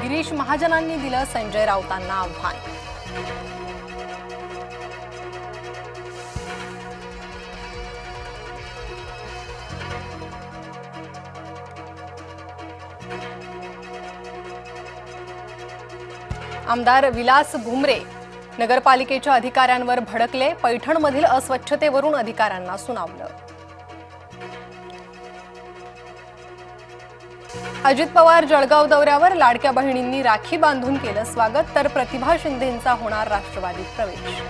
गिरीश महाजनांनी दिलं संजय राऊतांना आव्हान। आमदार विलास भुमरे नगरपालिकेच्या अधिकाऱ्यांवर भडकले। पैठणमधील अस्वच्छतेवरून अधिकाऱ्यांना सुनावलं। अजित पवार जळगाव दौऱ्यावर, लाडक्या बहिणींनी राखी बांधून केलं स्वागत, तर प्रतिभा शिंदेंचा होणार राष्ट्रवादीत प्रवेश।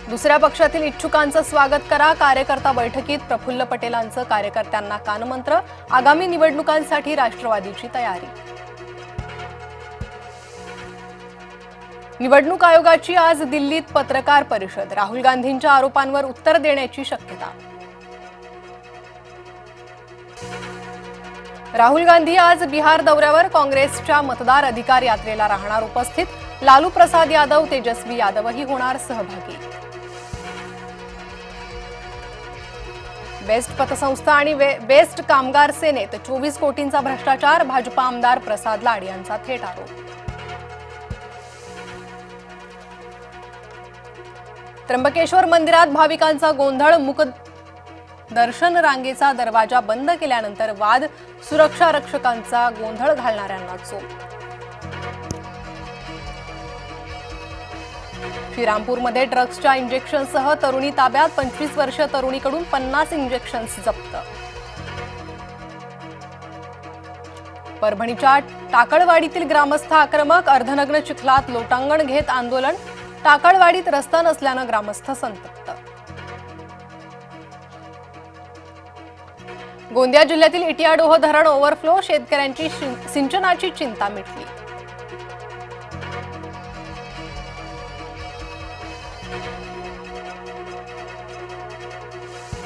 दुसऱ्या पक्षातील इच्छुकांचं स्वागत करा, कार्यकर्ता बैठकीत प्रफुल्ल पटेलांचं कार्यकर्त्यांना कानमंत्र। आगामी निवडणुकांसाठी राष्ट्रवादीची तयारी। निवडणूक आयोगाची आज दिल्लीत पत्रकार परिषद, राहुल गांधींच्या आरोपांवर उत्तर देण्याची शक्यता। राहुल गांधी आज बिहार दौऱ्यावर, काँग्रेसच्या मतदार अधिकार यात्रेला राहणार उपस्थित। लालू प्रसाद यादव, तेजस्वी यादवही होणार सहभागी। बेस्ट पतसंस्था आणि बेस्ट कामगार सेनेत 24 कोटींचा भ्रष्टाचार, भाजपा आमदार प्रसाद लाड यांचा थेट आरोप। त्र्यंबकेश्वर मंदिरात भाविकांचा गोंधळ, मुक दर्शन रांगेचा दरवाजा बंद केल्यानंतर वाद, सुरक्षा रक्षकांचा गोंधळ घालणाऱ्यांना चोप। श्रीरामपूरमध्ये ड्रग्सच्या इंजेक्शनसह तरुणी ताब्यात, 25 वर्षीय तरुणीकडून 50 इंजेक्शन्स जप्त। परभणीच्या टाकळवाडीतील ग्रामस्थ आक्रमक, अर्धनग्न चिखलात लोटांगण घेत आंदोलन, टाकळवाडीत रस्ता नसल्यानं ग्रामस्थ संतप्त। गोंदिया जिल्ह्यातील इटियाडोह धरण ओव्हरफ्लो, शेतकऱ्यांची सिंचनाची चिंता मिटली।